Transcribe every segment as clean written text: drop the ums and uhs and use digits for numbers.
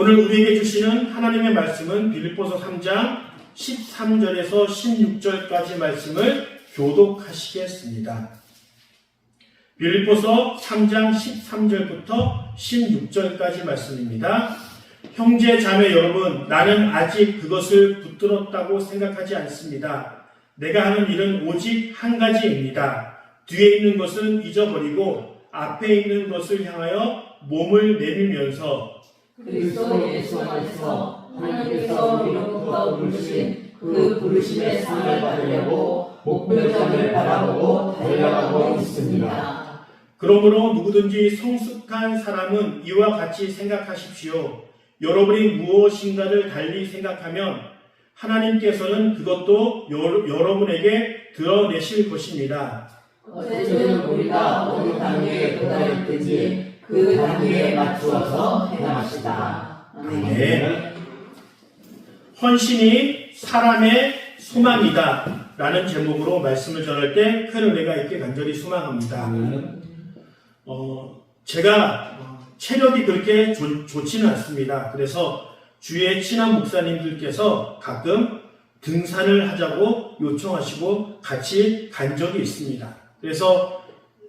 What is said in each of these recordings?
오늘 우리에게 주시는 하나님의 말씀은 빌립보서 3장 13절에서 16절까지 말씀을 교독하시겠습니다. 빌립보서 3장 13절부터 16절까지 말씀입니다. 형제 자매 여러분, 나는 아직 그것을 붙들었다고 생각하지 않습니다. 내가 하는 일은 오직 한 가지입니다. 뒤에 있는 것은 잊어버리고 앞에 있는 것을 향하여 몸을 내밀면서 그리스도 예수 안에서 하나님께서 우리로부터 부르신 그 부르심의 상을 받으려고 목표점을 바라보고 달려가고 있습니다. 그러므로 누구든지 성숙한 사람은 이와 같이 생각하십시오. 여러분이 무엇인가를 달리 생각하면 하나님께서는 그것도 여러분에게 드러내실 것입니다. 어쨌든 우리가 어느 단계에 도달했든지 그 단계에 맞추어서 행합시다. 네. 헌신이 사람의 소망이다 라는 제목으로 말씀을 전할 때 큰 은혜가 있게 간절히 소망합니다. 제가 체력이 그렇게 좋지는 않습니다. 그래서 주위의 친한 목사님들께서 가끔 등산을 하자고 요청하시고 같이 간 적이 있습니다. 그래서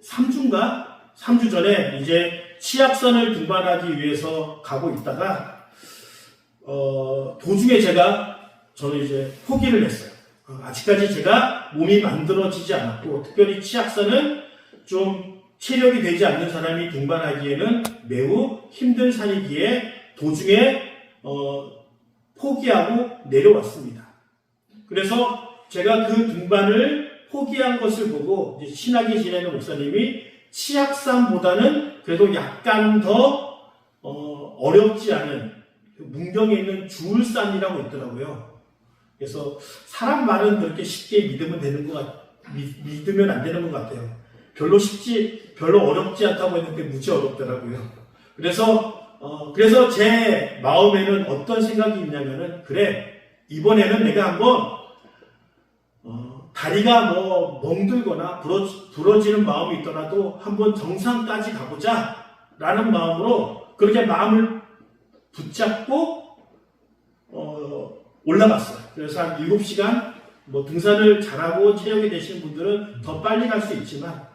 3주 전에 이제 치악산을 등반하기 위해서 가고 있다가 도중에 저는 이제 포기를 했어요. 아직까지 제가 몸이 만들어지지 않았고, 특별히 치악산은 좀 체력이 되지 않는 사람이 등반하기에는 매우 힘든 산이기에 도중에 포기하고 내려왔습니다. 그래서 제가 그 등반을 포기한 것을 보고 이제 친하게 지내는 목사님이 치악산보다는 그래도 약간 더 어렵지 않은 문경에 있는 주울산이라고 있더라고요. 그래서 사람 말은 그렇게 쉽게 믿으면 안 되는 것 같아요. 별로 어렵지 않다고 했는데 무지 어렵더라고요. 그래서 제 마음에는 어떤 생각이 있냐면은, 그래, 이번에는 내가 한번 다리가 멍들거나 부러지는 마음이 있더라도 한번 정상까지 가보자 라는 마음으로 그렇게 마음을 붙잡고 올라갔어요. 그래서 한 7시간, 등산을 잘하고 체력이 되신 분들은 더 빨리 갈 수 있지만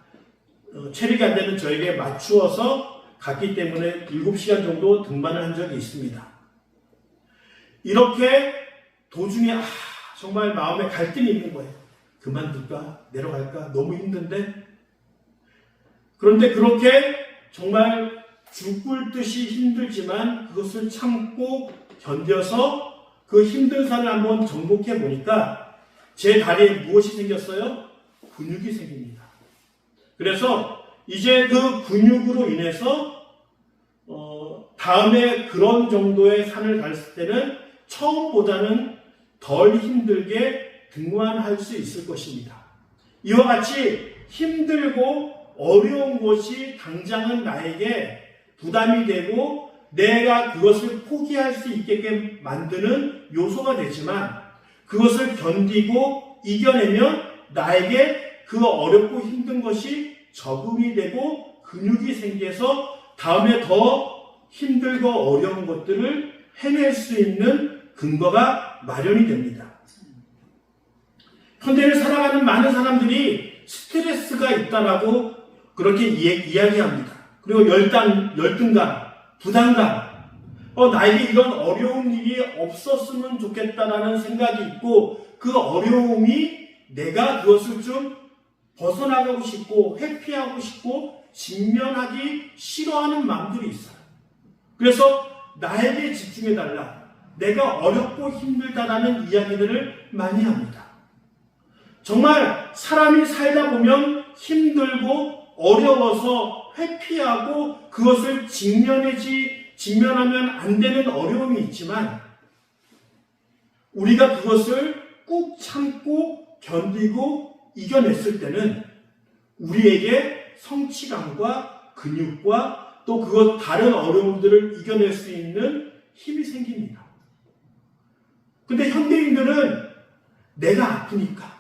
체력이 안 되는 저에게 맞추어서 갔기 때문에 7시간 정도 등반을 한 적이 있습니다. 이렇게 도중에 정말 마음에 갈등이 있는 거예요. 그만둘까? 내려갈까? 너무 힘든데? 그런데 그렇게 정말 죽을 듯이 힘들지만 그것을 참고 견뎌서 그 힘든 산을 한번 정복해 보니까 제 다리에 무엇이 생겼어요? 근육이 생깁니다. 그래서 이제 그 근육으로 인해서 다음에 그런 정도의 산을 갔을 때는 처음보다는 덜 힘들게 등반할 수 있을 것입니다. 이와 같이 힘들고 어려운 것이 당장은 나에게 부담이 되고 내가 그것을 포기할 수 있게끔 만드는 요소가 되지만, 그것을 견디고 이겨내면 나에게 그 어렵고 힘든 것이 적응이 되고 근육이 생겨서 다음에 더 힘들고 어려운 것들을 해낼 수 있는 근거가 마련이 됩니다. 현대를 살아가는 많은 사람들이 스트레스가 있다라고 그렇게 이야기합니다. 그리고 열등감, 부담감, 나에게 이런 어려운 일이 없었으면 좋겠다라는 생각이 있고, 그 어려움이 내가 그것을 좀 벗어나가고 싶고 회피하고 싶고 직면하기 싫어하는 마음들이 있어요. 그래서 나에게 집중해달라, 내가 어렵고 힘들다라는 이야기들을 많이 합니다. 정말 사람이 살다 보면 힘들고 어려워서 회피하고 그것을 직면하면 안 되는 어려움이 있지만, 우리가 그것을 꾹 참고 견디고 이겨냈을 때는 우리에게 성취감과 근육과 또 다른 어려움들을 이겨낼 수 있는 힘이 생깁니다. 근데 현대인들은 내가 아프니까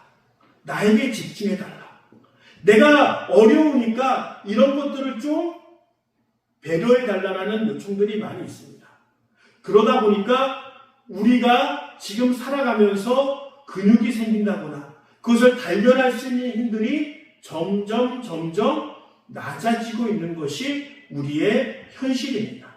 나에게 집중해달라, 내가 어려우니까 이런 것들을 좀 배려해달라는 요청들이 많이 있습니다. 그러다 보니까 우리가 지금 살아가면서 근육이 생긴다거나 그것을 단련할 수 있는 힘들이 점점 낮아지고 있는 것이 우리의 현실입니다.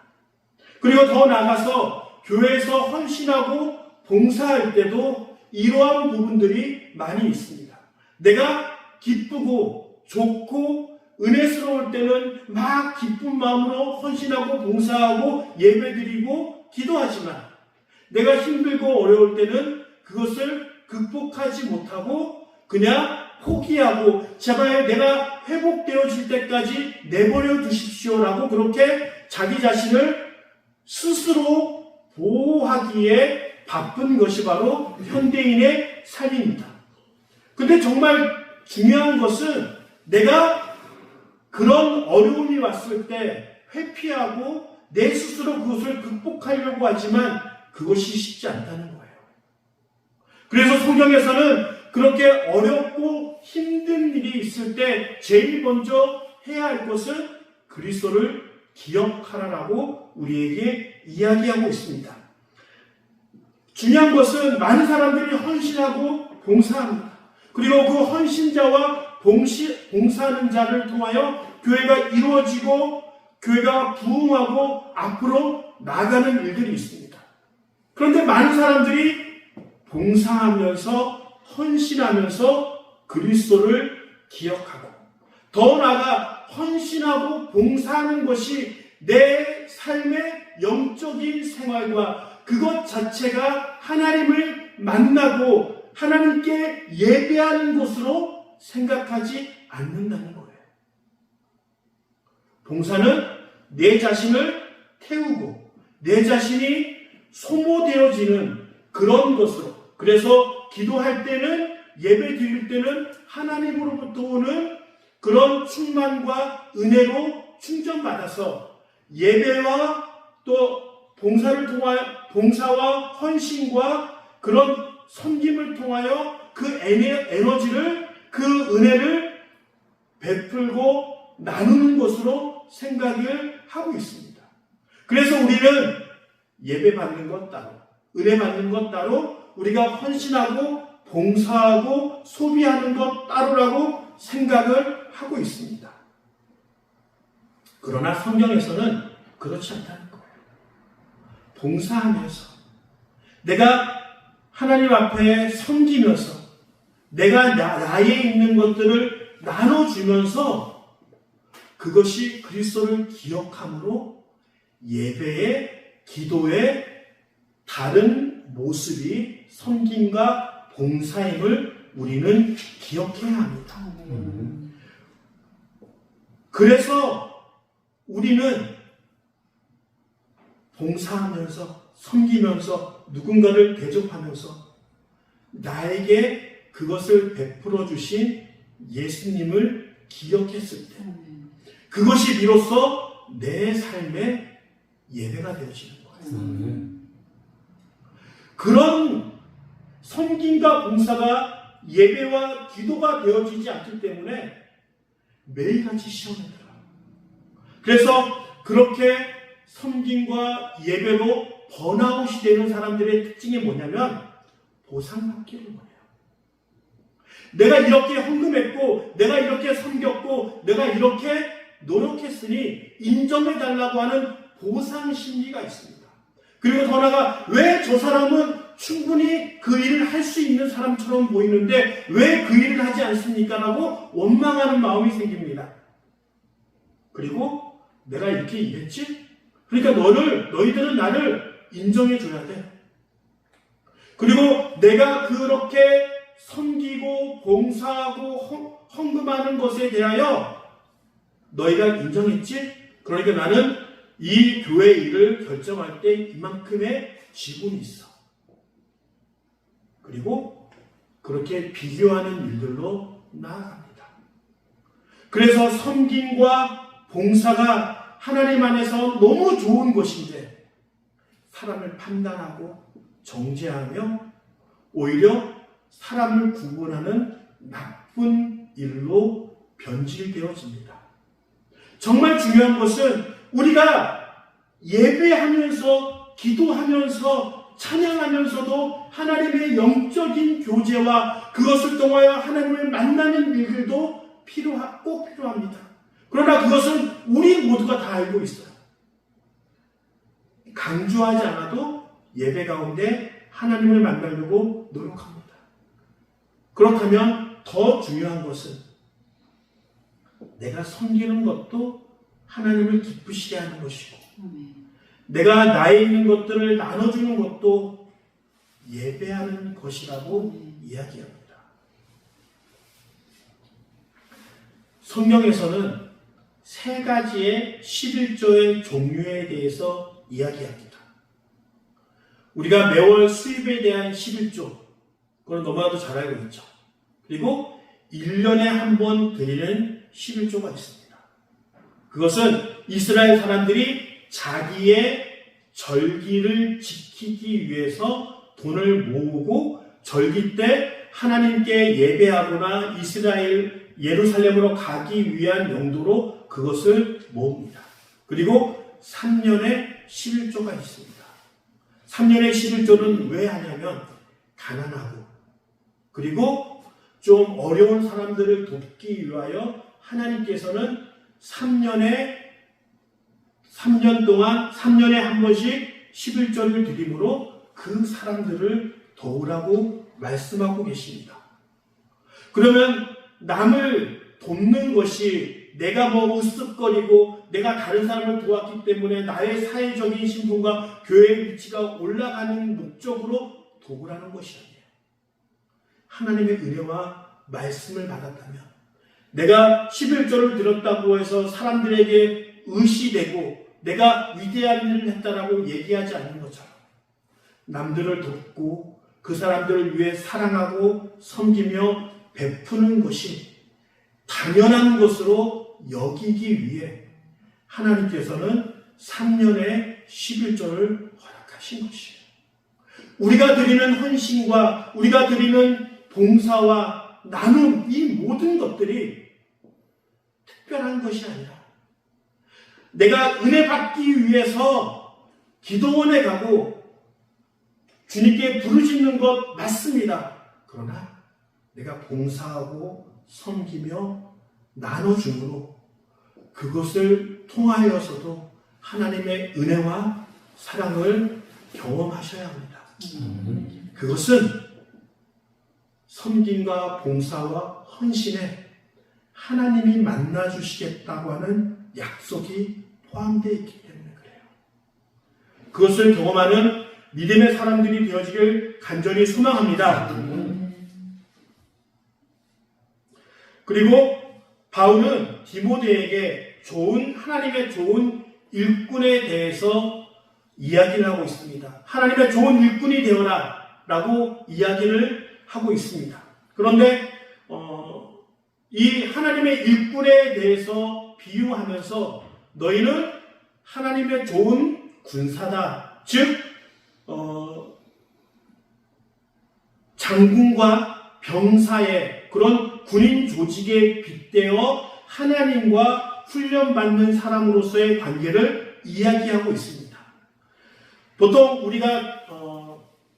그리고 더 나아가서 교회에서 헌신하고 봉사할 때도 이러한 부분들이 많이 있습니다. 내가 기쁘고 좋고 은혜스러울 때는 막 기쁜 마음으로 헌신하고 봉사하고 예배드리고 기도하지만 내가 힘들고 어려울 때는 그것을 극복하지 못하고 그냥 포기하고 제발 내가 회복되어질 때까지 내버려 두십시오라고 그렇게 자기 자신을 스스로 보호하기에 바쁜 것이 바로 현대인의 삶입니다. 근데 정말 중요한 것은 내가 그런 어려움이 왔을 때 회피하고 내 스스로 그것을 극복하려고 하지만 그것이 쉽지 않다는 거예요. 그래서 성경에서는 그렇게 어렵고 힘든 일이 있을 때 제일 먼저 해야 할 것은 그리스도를 기억하라라고 우리에게 이야기하고 있습니다. 중요한 것은 많은 사람들이 헌신하고 봉사합니다. 그리고 그 헌신자와 봉사하는 자를 통하여 교회가 이루어지고 교회가 부흥하고 앞으로 나가는 일들이 있습니다. 그런데 많은 사람들이 봉사하면서 헌신하면서 그리스도를 기억하고 더 나아가 헌신하고 봉사하는 것이 내 삶의 영적인 생활과 그것 자체가 하나님을 만나고 하나님께 예배하는 것으로 생각하지 않는다는 거예요. 봉사는 내 자신을 태우고 내 자신이 소모되어지는 그런 것으로, 그래서 기도할 때는 예배 드릴 때는 하나님으로부터 오는 그런 충만과 은혜로 충전받아서 예배와 또 봉사와 헌신과 그런 섬김을 통하여 그 에너지를, 그 은혜를 베풀고 나누는 것으로 생각을 하고 있습니다. 그래서 우리는 예배 받는 것 따로, 은혜 받는 것 따로, 우리가 헌신하고 봉사하고 소비하는 것 따로라고 생각을 하고 있습니다. 그러나 성경에서는 그렇지 않다는 거예요. 봉사하면서 내가 하나님 앞에 섬기면서 내가 나에 있는 것들을 나눠주면서 그것이 그리스도를 기억함으로 예배의 기도의 다른 모습이 섬김과 봉사임을 우리는 기억해야 합니다. 그래서 우리는 봉사하면서 섬기면서 누군가를 대접하면서 나에게 그것을 베풀어 주신 예수님을 기억했을 때 그것이 비로소 내 삶의 예배가 되어지는 거예요. 그런 섬김과 봉사가 예배와 기도가 되어지지 않기 때문에 매일같이 시험을 들어요. 그래서 그렇게 섬김과 예배로 번아웃이 되는 사람들의 특징이 뭐냐면 보상받기를 원해요. 내가 이렇게 헌금했고 내가 이렇게 섬겼고 내가 이렇게 노력했으니 인정해달라고 하는 보상 심리가 있습니다. 그리고 더 나아가 왜 저 사람은 충분히 그 일을 할 수 있는 사람처럼 보이는데 왜 그 일을 하지 않습니까? 라고 원망하는 마음이 생깁니다. 그리고 내가 이렇게 일했지? 그러니까 너희들은 나를 인정해줘야 돼. 그리고 내가 그렇게 섬기고 봉사하고 헌금하는 것에 대하여 너희가 인정했지? 그러니까 나는 이 교회 일을 결정할 때 이만큼의 지분이 있어. 그리고 그렇게 비교하는 일들로 나아갑니다. 그래서 섬김과 봉사가 하나님 안에서 너무 좋은 것인데 사람을 판단하고 정죄하며 오히려 사람을 구분하는 나쁜 일로 변질되어집니다. 정말 중요한 것은 우리가 예배하면서 기도하면서 찬양하면서도 하나님의 영적인 교제와 그것을 통하여 하나님을 만나는 일들도 꼭 필요합니다. 그러나 그것은 우리 모두가 다 알고 있어요. 강조하지 않아도 예배 가운데 하나님을 만나려고 노력합니다. 그렇다면 더 중요한 것은 내가 섬기는 것도 하나님을 기쁘시게 하는 것이고 내가 나에 있는 것들을 나눠주는 것도 예배하는 것이라고 이야기합니다. 성경에서는 3가지의 11조의 종류에 대해서 이야기합니다. 우리가 매월 수입에 대한 11조, 그건 너무나도 잘 알고 있죠. 그리고 1년에 한 번 드리는 11조가 있습니다. 그것은 이스라엘 사람들이 자기의 절기를 지키기 위해서 돈을 모으고 절기 때 하나님께 예배하거나 이스라엘 예루살렘으로 가기 위한 용도로 그것을 모읍니다. 그리고 3년에 11조가 있습니다. 3년에 11조는 왜 하냐면 가난하고 그리고 좀 어려운 사람들을 돕기 위하여 하나님께서는 3년 동안 3년에 한 번씩 11조를 드림으로 그 사람들을 도우라고 말씀하고 계십니다. 그러면 남을 돕는 것이 내가 뭐 으쓱거리고 내가 다른 사람을 도왔기 때문에 나의 사회적인 신분과 교회의 위치가 올라가는 목적으로 도우라는 것이 아니에요. 하나님의 은혜와 말씀을 받았다면 내가 11조를 드렸다고 해서 사람들에게 의시되고 내가 위대한 일을 했다라고 얘기하지 않는 것처럼 남들을 돕고 그 사람들을 위해 사랑하고 섬기며 베푸는 것이 당연한 것으로 여기기 위해 하나님께서는 3년에 11조를 허락하신 것이에요. 우리가 드리는 헌신과 우리가 드리는 봉사와 나눔, 이 모든 것들이 특별한 것이 아니라 내가 은혜 받기 위해서 기도원에 가고 주님께 부르짖는 것 맞습니다. 그러나 내가 봉사하고 섬기며 나눠줌으로 그것을 통하여서도 하나님의 은혜와 사랑을 경험하셔야 합니다. 그것은 섬김과 봉사와 헌신에 하나님이 만나주시겠다고 하는 약속이 포함되어 있기 때문에 그래요. 그것을 경험하는 믿음의 사람들이 되어지길 간절히 소망합니다. 그리고 바울은 디모데에게 하나님의 좋은 일꾼에 대해서 이야기를 하고 있습니다. 하나님의 좋은 일꾼이 되어라 라고 이야기를 하고 있습니다. 그런데 이 하나님의 일꾼에 대해서 비유하면서 너희는 하나님의 좋은 군사다. 즉 장군과 병사의 그런 군인 조직에 빗대어 하나님과 훈련받는 사람으로서의 관계를 이야기하고 있습니다. 보통 우리가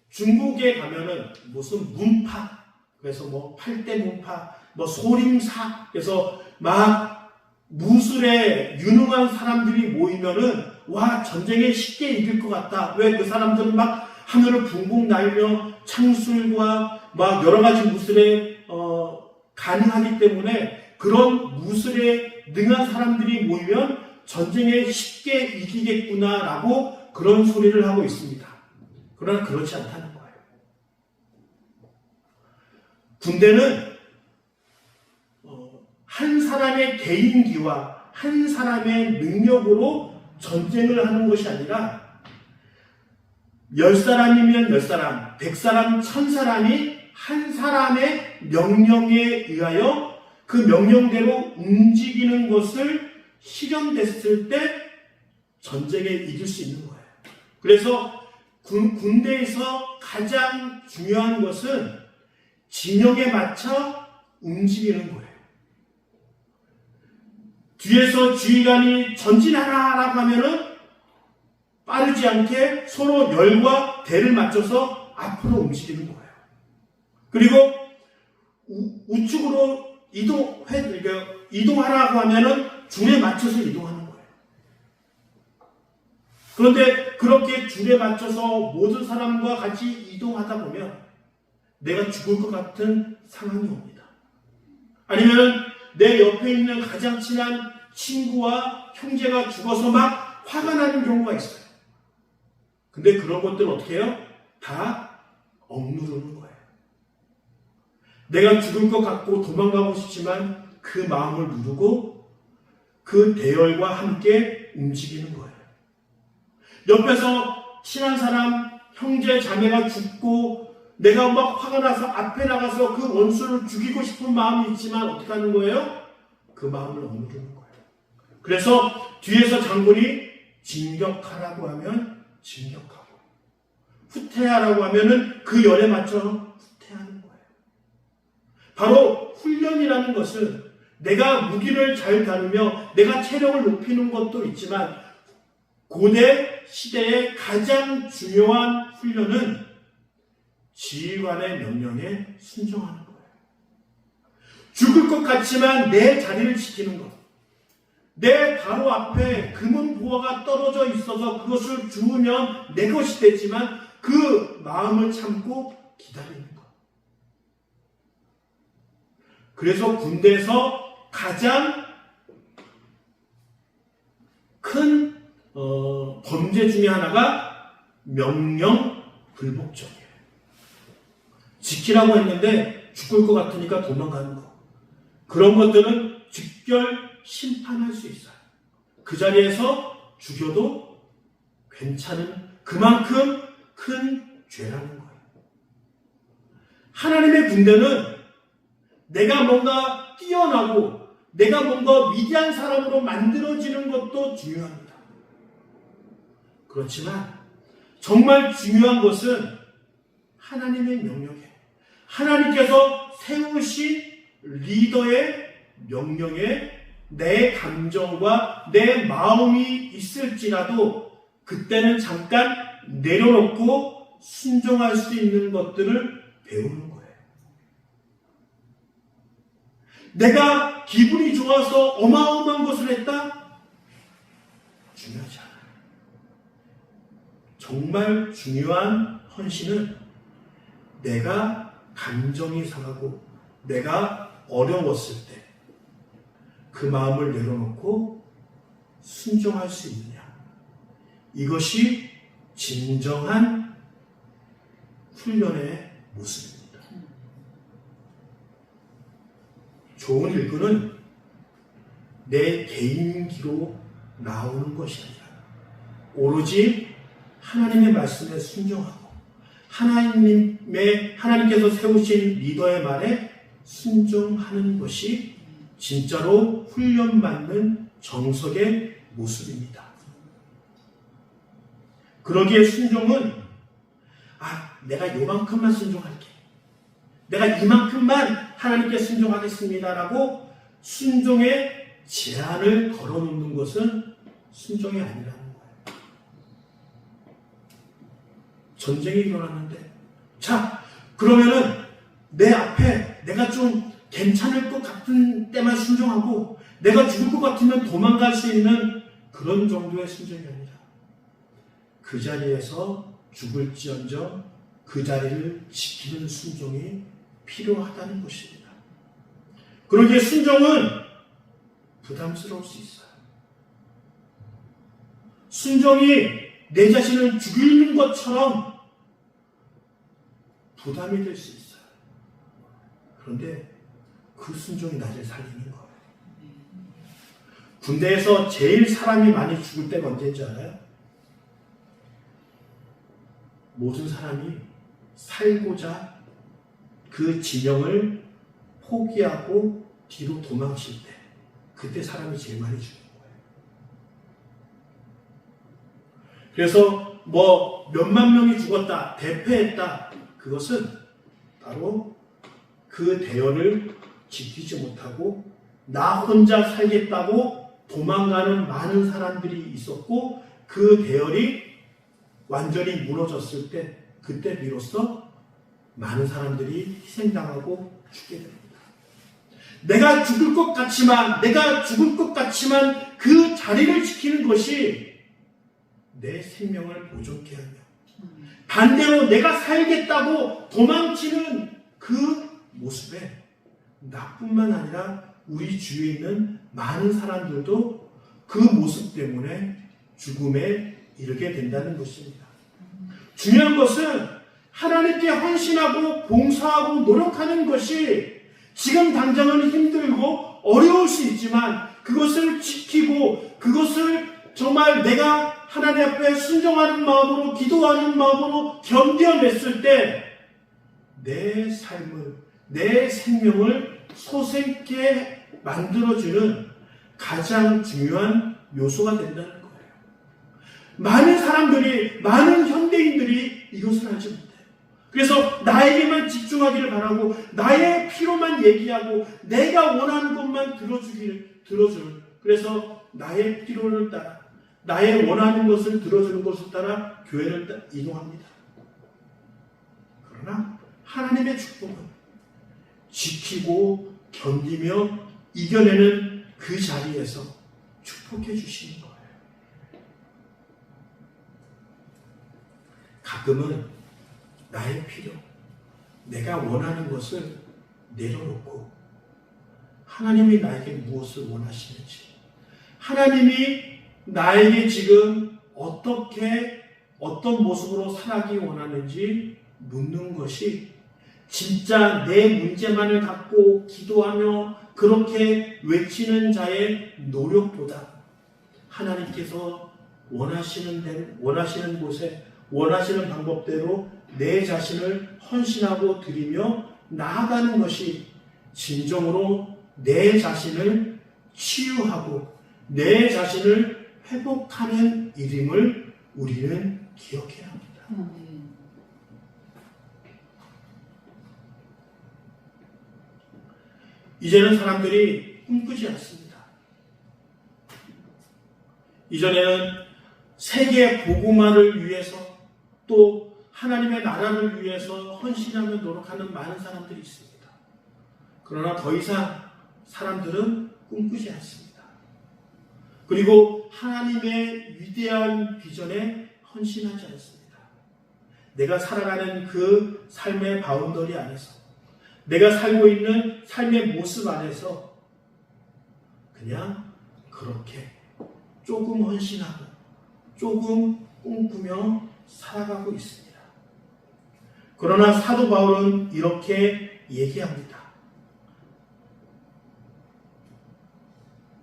중국에 가면은 무슨 문파, 그래서 뭐 8대 문파, 뭐 소림사, 그래서 막 무술에 유능한 사람들이 모이면은 와, 전쟁에 쉽게 이길 것 같다. 왜? 그 사람들은 막 하늘을 붕붕 날며 창술과 막 여러 가지 무술에 가능하기 때문에 그런 무술에 능한 사람들이 모이면 전쟁에 쉽게 이기겠구나라고 그런 소리를 하고 있습니다. 그러나 그렇지 않다는 거예요. 군대는 한 사람의 개인기와 한 사람의 능력으로 전쟁을 하는 것이 아니라 10사람이면 10사람, 100사람, 1000사람이 한 사람의 명령에 의하여 그 명령대로 움직이는 것을 실현됐을 때 전쟁에 이길 수 있는 거예요. 그래서 군대에서 가장 중요한 것은 진영에 맞춰 움직이는 거예요. 뒤에서 지휘관이 전진하라 라고 하면은 빠르지 않게 서로 열과 대를 맞춰서 앞으로 움직이는 거예요. 그리고 우측으로 이동하라고 하면은 줄에 맞춰서 이동하는 거예요. 그런데 그렇게 줄에 맞춰서 모든 사람과 같이 이동하다 보면 내가 죽을 것 같은 상황이 옵니다. 아니면 내 옆에 있는 가장 친한 친구와 형제가 죽어서 막 화가 나는 경우가 있어요. 근데 그런 것들은 어떻게 해요? 다 억누르는 거예요. 내가 죽을 것 같고 도망가고 싶지만 그 마음을 누르고 그 대열과 함께 움직이는 거예요. 옆에서 친한 사람, 형제, 자매가 죽고 내가 막 화가 나서 앞에 나가서 그 원수를 죽이고 싶은 마음이 있지만 어떻게 하는 거예요? 그 마음을 억누르는 거예요. 그래서 뒤에서 장군이 진격하라고 하면 진격하고 후퇴하라고 하면은 그 열에 맞춰 후퇴하는 거예요. 바로 훈련이라는 것은 내가 무기를 잘 다루며 내가 체력을 높이는 것도 있지만 고대 시대의 가장 중요한 훈련은 지휘관의 명령에 순종하는 거예요. 죽을 것 같지만 내 자리를 지키는 것. 내 바로 앞에 금은 보화가 떨어져 있어서 그것을 주우면 내 것이 되지만 그 마음을 참고 기다리는 것. 그래서 군대에서 가장 큰 범죄 중에 하나가 명령 불복종이에요. 지키라고 했는데 죽을 것 같으니까 도망가는 거. 그런 것들은 즉결 심판할 수 있어요. 그 자리에서 죽여도 괜찮은 그만큼 큰 죄라는 거예요. 하나님의 군대는 내가 뭔가 뛰어나고 내가 뭔가 위대한 사람으로 만들어지는 것도 중요합니다. 그렇지만 정말 중요한 것은 하나님의 명령이에요. 하나님께서 세우신 리더의 명령에 내 감정과 내 마음이 있을지라도 그때는 잠깐 내려놓고 순종할 수 있는 것들을 배우는 거예요. 내가 기분이 좋아서 어마어마한 것을 했다? 중요하지 않아요. 정말 중요한 헌신은 내가 감정이 상하고 내가 어려웠을 때 그 마음을 내려놓고 순종할 수 있느냐. 이것이 진정한 훈련의 모습입니다. 좋은 일꾼은 내 개인기로 나오는 것이 아니라 오로지 하나님의 말씀에 순종하고 하나님께서 세우신 리더의 말에 순종하는 것이 진짜로 훈련받는 정석의 모습입니다. 그러기에 순종은 내가 요만큼만 순종할게. 내가 이만큼만 하나님께 순종하겠습니다라고 순종의 제한을 걸어놓는 것은 순종이 아니라는 거예요. 전쟁이 일어났는데 그러면은 내 앞에 내가 좀 괜찮을 것 같은 때만 순종하고 내가 죽을 것 같으면 도망갈 수 있는 그런 정도의 순종이 아니라 그 자리에서 죽을지언정 그 자리를 지키는 순종이 필요하다는 것입니다. 그러기에 순종은 부담스러울 수 있어요. 순종이 내 자신을 죽이는 것처럼 부담이 될 수 있어요. 그런데 그 순종이 나를 살리는 거예요. 군대에서 제일 사람이 많이 죽을 때가 언제인지 알아요? 모든 사람이 살고자 그 진영을 포기하고 뒤로 도망칠 때 그때 사람이 제일 많이 죽는 거예요. 그래서 몇만 명이 죽었다, 대패했다, 그것은 바로 그 대열을 지키지 못하고 나 혼자 살겠다고 도망가는 많은 사람들이 있었고 그 대열이 완전히 무너졌을 때 그때 비로소 많은 사람들이 희생당하고 죽게 됩니다. 내가 죽을 것 같지만 그 자리를 지키는 것이 내 생명을 보존케 하며 반대로 내가 살겠다고 도망치는 그 모습에 나뿐만 아니라 우리 주위에 있는 많은 사람들도 그 모습 때문에 죽음에 이르게 된다는 것입니다. 중요한 것은 하나님께 헌신하고 봉사하고 노력하는 것이 지금 당장은 힘들고 어려울 수 있지만 그것을 지키고 그것을 정말 내가 하나님 앞에 순종하는 마음으로 기도하는 마음으로 견뎌냈을 때 내 삶을 내 생명을 소생케 만들어주는 가장 중요한 요소가 된다는 거예요. 많은 사람들이 많은 현대인들이 이것을 알지 못해요. 그래서 나에게만 집중하기를 바라고 나의 필요만 얘기하고 내가 원하는 것만 들어주는 그래서 나의 필요를 따라 나의 원하는 것을 들어주는 것을 따라 교회를 이동합니다. 그러나 하나님의 축복은 지키고 견디며 이겨내는 그 자리에서 축복해 주시는 거예요. 가끔은 나의 필요, 내가 원하는 것을 내려놓고 하나님이 나에게 무엇을 원하시는지, 하나님이 나에게 지금 어떤 모습으로 살아가기 원하는지 묻는 것이 진짜 내 문제만을 갖고 기도하며 그렇게 외치는 자의 노력보다 하나님께서 원하시는 곳에 원하시는 방법대로 내 자신을 헌신하고 드리며 나아가는 것이 진정으로 내 자신을 치유하고 내 자신을 회복하는 일임을 우리는 기억해야 합니다. 이제는 사람들이 꿈꾸지 않습니다. 이전에는 세계 복음화를 위해서 또 하나님의 나라를 위해서 헌신하며 노력하는 많은 사람들이 있습니다. 그러나 더 이상 사람들은 꿈꾸지 않습니다. 그리고 하나님의 위대한 비전에 헌신하지 않습니다. 내가 살아가는 그 삶의 바운더리 안에서 내가 살고 있는 삶의 모습 안에서 그냥 그렇게 조금 헌신하고 조금 꿈꾸며 살아가고 있습니다. 그러나 사도 바울은 이렇게 얘기합니다.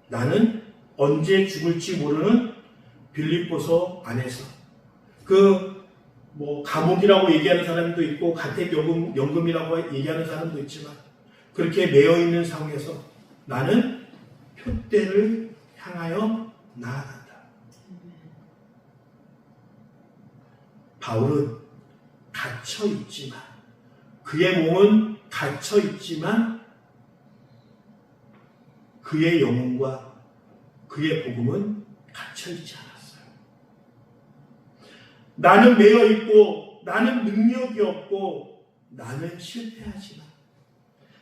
나는 언제 죽을지 모르는 빌립보서 안에서 감옥이라고 얘기하는 사람도 있고 가택연금이라고 얘기하는 사람도 있지만 그렇게 매여 있는 상황에서 나는 표대를 향하여 나아간다. 바울은 갇혀 있지만 그의 몸은 갇혀 있지만 그의 영혼과 그의 복음은 갇혀 있지 않았어요. 나는 매여 있고 나는 능력이 없고 나는 실패하지만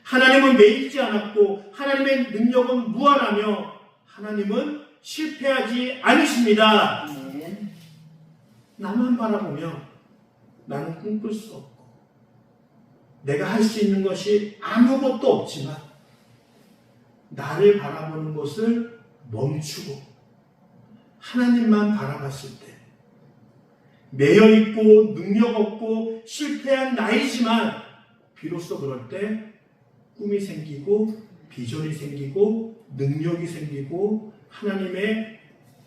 하나님은 매이지 않았고 하나님의 능력은 무한하며 하나님은 실패하지 않으십니다. 나만 바라보며 나는 꿈꿀 수 없고 내가 할 수 있는 것이 아무것도 없지만 나를 바라보는 것을 멈추고 하나님만 바라봤을 때 매여있고 능력 없고 실패한 나이지만 비로소 그럴 때 꿈이 생기고 비전이 생기고 능력이 생기고 하나님의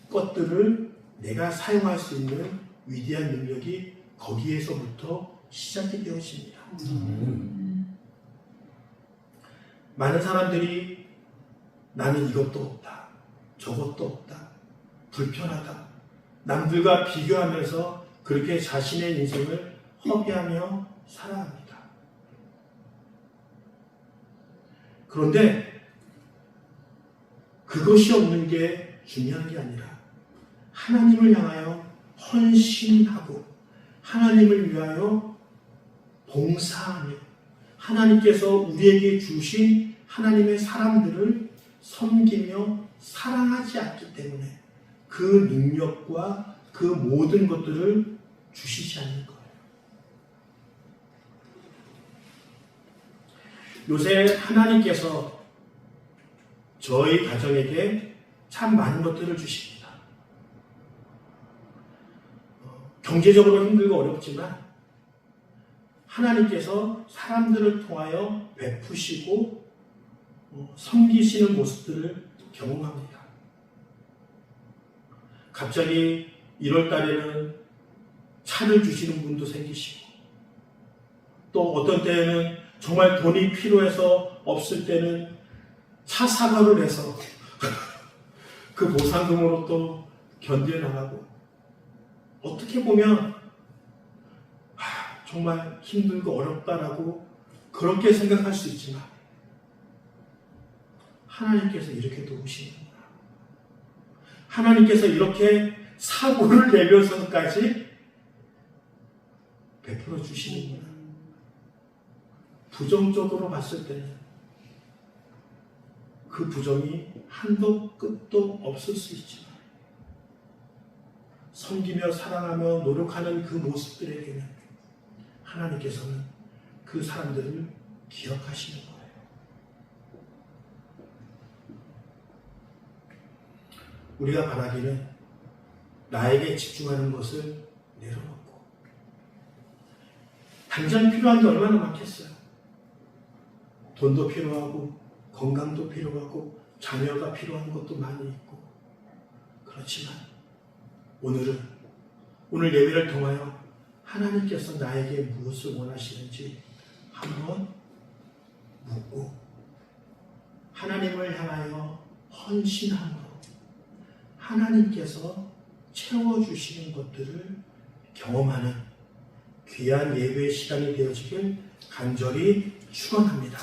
것들을 내가 사용할 수 있는 위대한 능력이 거기에서부터 시작이 되어집니다. 많은 사람들이 나는 이것도 없다, 저것도 없다, 불편하다, 남들과 비교하면서 그렇게 자신의 인생을 허비하며 살아갑니다. 그런데 그것이 없는 게 중요한 게 아니라 하나님을 향하여 헌신하고 하나님을 위하여 봉사하며 하나님께서 우리에게 주신 하나님의 사람들을 섬기며 사랑하지 않기 때문에 그 능력과 그 모든 것들을 주시지 않는 거예요. 요새 하나님께서 저희 가정에게 참 많은 것들을 주십니다. 경제적으로 힘들고 어렵지만 하나님께서 사람들을 통하여 베푸시고 섬기시는 모습들을 경험합니다. 갑자기 1월 달에는 차를 주시는 분도 생기시고 또 어떤 때에는 정말 돈이 필요해서 없을 때는 차 사과를 해서 그 보상금으로 또 견뎌나가고 어떻게 보면 정말 힘들고 어렵다라고 그렇게 생각할 수 있지만 하나님께서 이렇게 도우시는구나. 하나님께서 이렇게 사고를 내면서까지 베풀어 주시는구나. 부정적으로 봤을 때는 그 부정이 한도 끝도 없을 수 있지만 섬기며 사랑하며 노력하는 그 모습들에게는 하나님께서는 그 사람들을 기억하시는 거예요. 우리가 바라기는 나에게 집중하는 것을 내려놓고 당장 필요한 게 얼마나 많겠어요. 돈도 필요하고 건강도 필요하고 자녀가 필요한 것도 많이 있고 그렇지만 오늘 예배를 통하여 하나님께서 나에게 무엇을 원하시는지 한번 묻고 하나님을 향하여 헌신함으로 하나님께서 채워주시는 것들을 경험하는 귀한 예배의 시간이 되어지길 간절히 축원합니다.